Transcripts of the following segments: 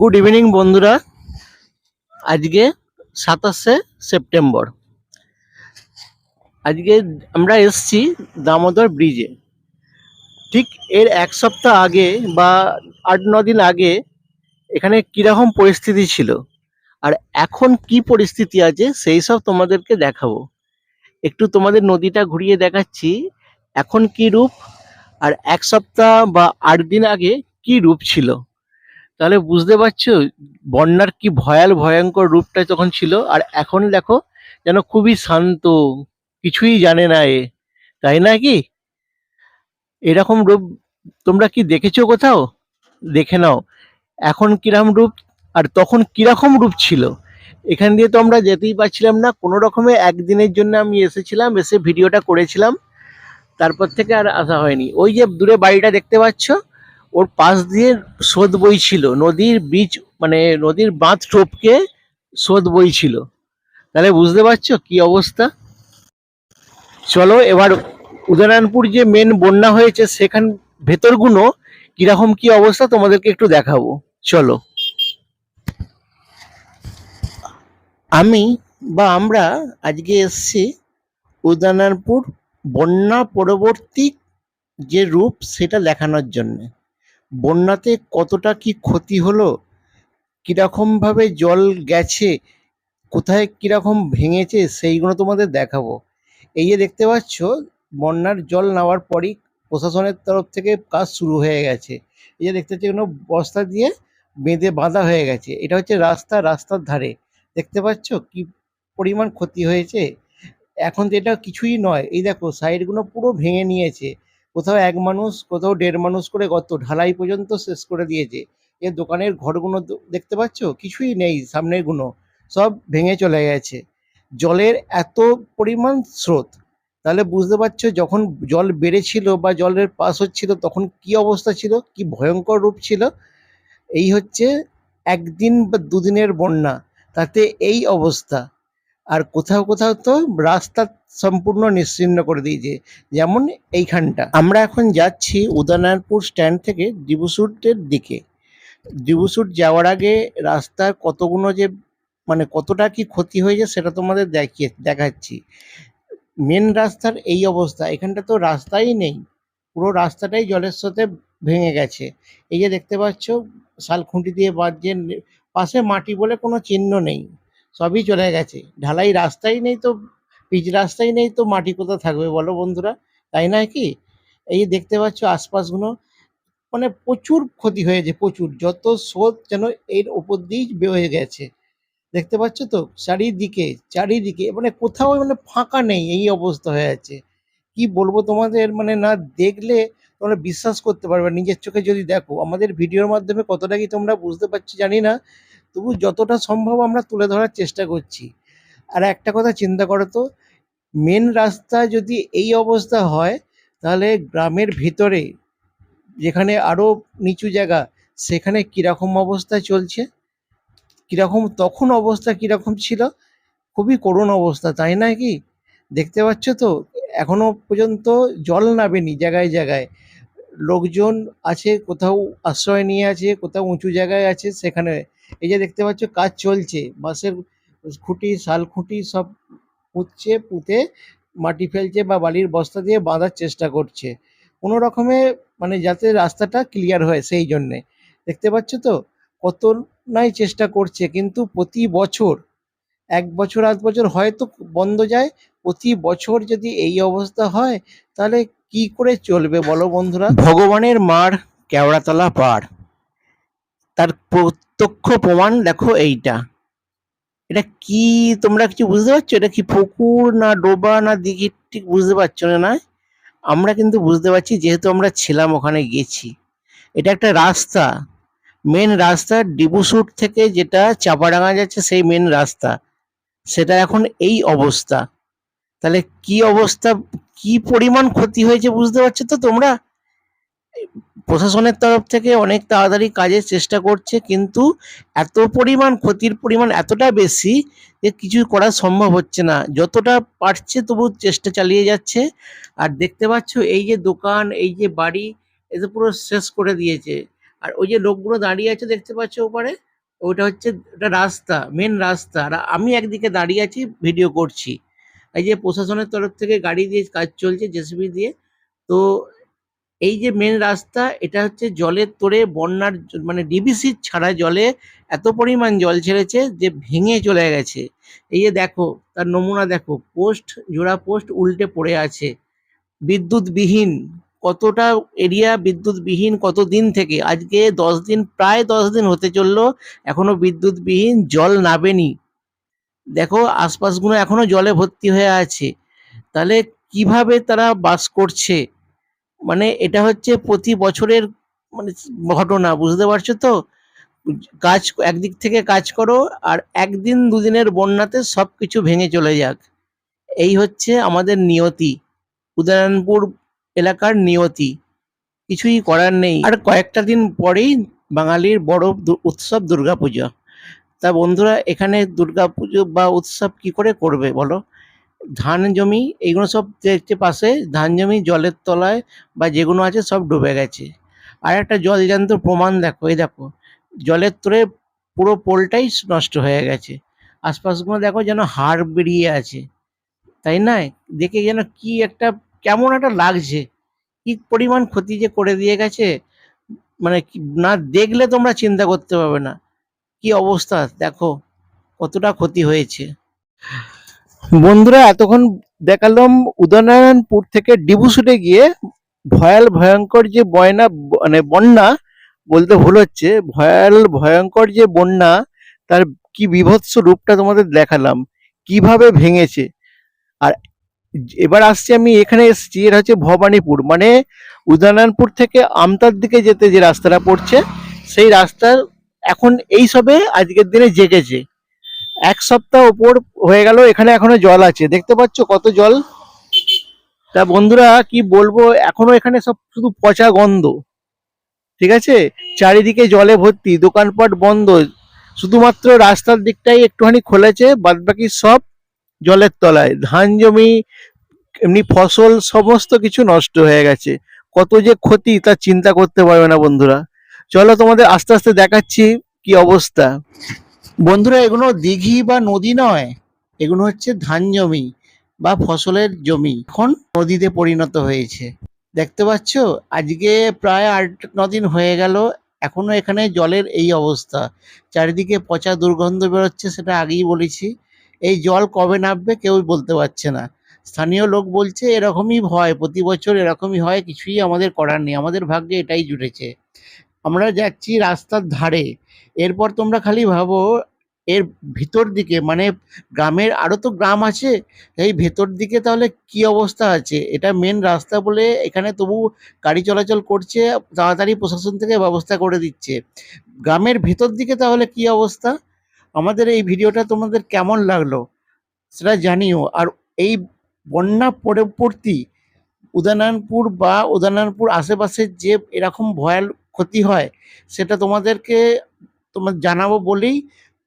Good evening বন্ধুরা। আজকে 27শে September. আজকে আমরা এসছি দামোদর ব্রিজে। ঠিক এর এক সপ্তাহ আগে বা 8-9 দিন আগে এখানে কিরকম পরিস্থিতি ছিল আর এখন কি পরিস্থিতি আছে সেই সব তোমাদেরকে দেখাবো। একটু তোমাদের নদীটা ঘুরিয়ে দেখাচ্ছি এখন কি রূপ, আর এক সপ্তাহ বা 8 দিন আগে কি রূপ ছিল। তাহলে বুঝতে পারছো বন্যার কি ভয়ঙ্কর রূপটা তখন ছিল, আর এখন দেখো যেন খুবই শান্ত, কিছুই জানে না এ, তাই না কি? এরকম রূপ তোমরা কি দেখেছো কোথাও? দেখে নাও এখন কিরকম রূপ আর তখন কিরকম রূপ ছিল। এখান দিয়ে তো আমরা যেতেই পারছিলাম না, কোনো রকমে একদিনের জন্য আমি এসেছিলাম, এসে ভিডিওটা করেছিলাম, তারপর থেকে আর আসা হয়নি। ওই যে দূরে বাড়িটা দেখতে পাচ্ছ, ওর পাশ দিয়ে স্রোত বইছিল, নদীর বীজ মানে নদীর বাঁধ টপকে স্রোত বইছিল। তাহলে বুঝতে পারছো কি অবস্থা। চলো এবার উদয়নারায়ণপুর যে মেন বন্যা হয়েছে সেখান ভেতরগুলো কিরকম কি অবস্থা তোমাদেরকে একটু দেখাবো। চলো। আমি বা আমরা আজকে এসছি উদয়নারায়ণপুর বন্যা পরবর্তী যে রূপ সেটা দেখানোর জন্য। বন্যাতে কতটা কি ক্ষতি হলো, কিরকম ভাবে জল গেছে, কোথায় কিরকম ভেঙেছে সেইগুলো তোমাদের দেখাবো। এই যে দেখতে পাচ্ছ বন্যার জল নেওয়ার পরই প্রশাসনের তরফ থেকে কাজ শুরু হয়ে গেছে। এই যে দেখতে পাচ্ছ এগুলো বস্তা দিয়ে বেঁধে বাঁধা হয়ে গেছে। এটা হচ্ছে রাস্তার ধারে। দেখতে পাচ্ছ কি পরিমাণ ক্ষতি হয়েছে। এখন তো এটা কিছুই নয়, এই দেখো সাইডগুলো পুরো ভেঙে নিয়েছে। কোথাও এক মানুষ, কোথাও 1.5 মানুষ করে গর্ত, ঢালাই পর্যন্ত শেষ করে দিয়েছে। এর দোকানের ঘরগুলো দেখতে পাচ্ছ কিছুই নেই, সামনের গুলো সব ভেঙে চলে গেছে। জলের এত পরিমাণ স্রোত, তাহলে বুঝতে পারছো যখন জল বেড়েছিল বা জলের পাস হচ্ছিল তখন কি অবস্থা ছিল, কি ভয়ঙ্কর রূপ ছিল। এই হচ্ছে একদিন বা দুদিনের বন্যা, তাতে এই অবস্থা। আর কোথাও কোথাও তো রাস্তা সম্পূর্ণ নিশ্চিহ্ন করে দিয়েছে, যেমন এইখানটা। আমরা এখন যাচ্ছি উদয়নারায়ণপুর স্ট্যান্ড থেকে ডিবুসুটের দিকে। ডিবুসুট যাওয়ার আগে রাস্তার কতগুলো যে মানে কতটা কি ক্ষতি হয়েছে সেটা তোমাদের দেখাচ্ছি। মেন রাস্তার এই অবস্থা, এখানটা তো রাস্তাই নেই, পুরো রাস্তাটাই জলের সাথে ভেঙে গেছে। এই যে দেখতে পাচ্ছ শালখুঁটি দিয়ে বাঁধছে, পাশে মাটি বলে কোনো চিহ্ন নেই, সবই চলে গেছে। ঢালাই রাস্তাই নেই তো, পিচ রাস্তাই নেই তো মাটি কোথা থাকবে বলো বন্ধুরা, তাই নয় কি? এই যে দেখতে পাচ্ছ আশপাশগুলো মানে প্রচুর ক্ষতি হয়েছে, প্রচুর, যত স্রোত যেন এর ওপর দিয়েই বয়ে গেছে। দেখতে পাচ্ছ তো চারিদিকে চারিদিকে মানে কোথাও মানে ফাঁকা নেই, এই অবস্থা হয়ে আছে। কি বলবো তোমাদের, মানে না দেখলে তোমরা বিশ্বাস করতে পারবে না। নিজের চোখে যদি দেখো, আমাদের ভিডিওর মাধ্যমে কতটা কি তোমরা বুঝতে পারছো জানি না, তবু যতটা সম্ভব আমরা তুলে ধরার চেষ্টা করছি। আর একটা কথা চিন্তা করো তো, মেন রাস্তা যদি এই অবস্থা হয়, তাহলে গ্রামের ভিতরে যেখানে আরো নিচু জায়গা সেখানে কিরকম অবস্থা চলছে, কিরকম তখন অবস্থা কিরকম ছিল। খুবই করুণ অবস্থা, তাই না কি? দেখতে পাচ্ছ তো এখনো পর্যন্ত জল নামেনি জায়গায় জায়গায়। লোকজন আছে, কোথাও আশ্রয় নিয়ে আছে, কোথাও উঁচু জায়গায় আছে সেখানে। এই যে দেখতে পাচ্ছ কাজ চলছে, বাঁশের খুঁটি, শাল খুঁটি সব পুঁতছে, পুঁতে মাটি ফেলছে বা বালির বস্তা দিয়ে বাঁধার চেষ্টা করছে কোনো রকমে, মানে যাতে রাস্তাটা ক্লিয়ার হয় সেই জন্যে। দেখতে পাচ্ছ তো কত নাই চেষ্টা করছে, কিন্তু প্রতি বছর 1 বছর 8 বছর হয়তো বন্ধ যায়, প্রতি বছর যদি এই অবস্থা হয় তাহলে কি করে চলবে বলো বন্ধুরা। ভগবানের মার কেওড়াতলা পার, তার প্রত্যক্ষ প্রমাণ দেখো এইটা। এটা কি তোমরা কিছু বুঝতে পারছো? এটা কি পুকুর না ডোবা না দিঘি, ঠিক বুঝতে পারছো না না? আমরা কিন্তু বুঝতে পারছি, যেহেতু আমরা ছিলাম ওখানে, গেছি। এটা একটা রাস্তা, মেন রাস্তা ডিবুসুট থেকে যেটা চাপাডাঙ্গা যাচ্ছে সেই মেন রাস্তা, সেটা এখন এই অবস্থা। তাহলে কি অবস্থা, কি পরিমাণ ক্ষতি হয়েছে বুঝতে পারছো তো তোমরা। প্রশাসনের তরফ থেকে অনেক তাড়াতাড়ি কাজের চেষ্টা করছে, কিন্তু এত পরিমাণ ক্ষতির পরিমাণ এতটা বেশি যে কিছু করা সম্ভব হচ্ছে না। যতটা পারছে তবু চেষ্টা চালিয়ে যাচ্ছে। আর দেখতে পাচ্ছ এই যে দোকান, এই যে বাড়ি, এতে পুরো শেষ করে দিয়েছে। আর ওই যে লোকগুলো দাঁড়িয়ে আছে দেখতে পাচ্ছ ওপারে, ওটা হচ্ছে ওটা রাস্তা, মেন রাস্তা। আর আমি একদিকে দাঁড়িয়ে আছি, ভিডিও করছি। এই যে প্রশাসনের তরফ থেকে গাড়ি দিয়ে কাজ চলছে, জেসিবি দিয়ে। তো এই যে মেন রাস্তা, এটা হচ্ছে জলের তোড়ে বন্যার মানে ডিবিসি ছাড়া জলে এত পরিমাণ জল ছেড়েছে যে ভেঙে চলে গেছে। এই যে দেখো, তার নমুনা দেখো, পোস্ট, জোড়া পোস্ট উল্টে পড়ে আছে। বিদ্যুৎবিহীন, কতটা এরিয়া বিদ্যুৎবিহীন, কতদিন থেকে, আজকে 10 দিন, প্রায় 10 দিন হতে চললো, এখনো বিদ্যুৎবিহীন, জল নাবেনি। দেখো আশপাশগুলো এখনো জলে ভর্তি হয়ে আছে। তাহলে কিভাবে তারা বাস করছে? মানে এটা হচ্ছে প্রতি বছরের মানে ঘটনা, বুঝতে পারছো তো? কাজ একদিক থেকে কাজ করো, আর একদিন দুদিনের বন্যাতে সবকিছু ভেঙে চলে যাক। এই হচ্ছে আমাদের নিয়তি, উদয়নপুর এলাকার নিয়তি। কিছুই করার নেই। আর কয়েকটা দিন পরেই বাঙালির বড় উৎসব দুর্গাপুজো। তা বন্ধুরা, এখানে দুর্গাপুজো বা উৎসব কি করে করবে বলো? ধান জমি এইগুলো সব দেখছে পাশে, ধান জমি জলের তলায় বা যেগুলো আছে সব ডুবে গেছে। আর একটা জলজান্ত প্রমাণ দেখো, এই দেখো, জলের তোরে পুরো পোলটাই নষ্ট হয়ে গেছে। আশপাশগুলো দেখো যেন হাড় বেরিয়ে আছে, তাই না? দেখে যেন কি একটা, কেমন একটা লাগছে, কি পরিমাণ ক্ষতি যে করে দিয়ে গেছে। মানে না দেখলে তোমরা চিন্তা করতে পারবে না কি অবস্থা, দেখো কতটা ক্ষতি হয়েছে। বন্ধুরা, এতক্ষণ দেখালাম উদয়নারায়ণপুর থেকে ডিবুসুটে গিয়ে ভয়ঙ্কর যে মানে বন্যা বলতে ভুল হচ্ছে, ভয়ঙ্কর যে বন্যা, তার কি বীভৎস রূপটা তোমাদের দেখালাম, কিভাবে ভেঙেছে। আর এবার আসছি, আমি এখানে এসেছি, এটা হচ্ছে ভবানীপুর, মানে উদয়নারায়ণপুর থেকে আমতার দিকে যেতে যে রাস্তাটা পড়ছে, সেই রাস্তার এখন এই সবে আজকের দিনে জেগেছে। 1 সপ্তাহ উপর হয়ে গেল, এখানে এখনো জল আছে, দেখতে পাচ্ছ কত জল। তা বন্ধুরা কি বলবো, এখনো এখানে সব শুধু পচা গন্ধ, ঠিক আছে? চারিদিকে জলে ভর্তি, দোকানপাট বন্ধ, শুধুমাত্র রাস্তার দিকটাই একটুখানি খুলেছে, বাদবাকি সব জলের তলায়। ধান জমি, এমনি ফসল, সমস্ত কিছু নষ্ট হয়ে গেছে। কত যে ক্ষতি তা চিন্তা করতে পারবে না বন্ধুরা। চলো তোমাদের আস্তে আস্তে দেখাচ্ছি কি অবস্থা। বন্ধুরা, এগুলো দিঘি বা নদী নয়, এগুলো হচ্ছে ধান জমি বা ফসলের জমি, এখন নদীতে পরিণত হয়েছে। দেখতে পাচ্ছ, আজকে প্রায় 8-9 দিন হয়ে গেল, এখনো এখানে জলের এই অবস্থা। চারিদিকে পচা দুর্গন্ধ বেরোচ্ছে, সেটা আগেই বলেছি। এই জল কবে নামবে কেউ বলতে পারছে না। স্থানীয় লোক বলছে এরকমই হয়, প্রতি বছর এরকমই হয়, কিছুই আমাদের করার নেই, আমাদের ভাগ্যে এটাই জুটেছে। আমরা যাচ্ছি রাস্তার ধারে, এরপর তোমরা খালি ভাবো এর ভিতর দিকে, মানে গ্রামের আরো তো গ্রাম আছে, এই ভেতর দিকে তাহলে কি অবস্থা আছে। এটা মেন রাস্তা বলে এখানে তবু গাড়ি চলাচল করছে, তাড়াতাড়ি প্রশাসন থেকে ব্যবস্থা করে দিচ্ছে। গ্রামের ভেতর দিকে তাহলে কি অবস্থা? আমাদের এই ভিডিওটা তোমাদের কেমন লাগলো সেটা জানিও। আর এই বন্যা পরবর্তী উদয়নারায়ণপুর বা উদয়নারায়ণপুর আশেপাশের যে এরকম ভয়াল ক্ষতি হয়, সেটা তোমার জানাবো বলেই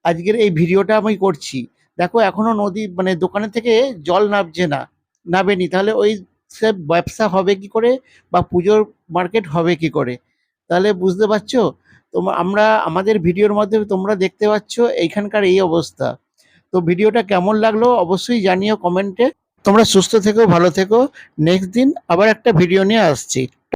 আজকের এই ভিডিওটা আমি করছি। দেখো এখনো নদী মানে দোকানে থেকে জল নামছে না, নামেনি, তাহলে ওই সে ব্যবসা হবে কি করে বা পুজোর মার্কেট হবে কি করে? তাহলে বুঝতে পারছো, আমরা আমাদের ভিডিওর মাধ্যমে তোমরা দেখতে পাচ্ছ এইখানকার এই অবস্থা। তো ভিডিওটা কেমন লাগলো অবশ্যই জানিও কমেন্টে। তোমরা সুস্থ থেকো, ভালো থেকো। নেক্সট দিন আবার একটা ভিডিও নিয়ে আসছি।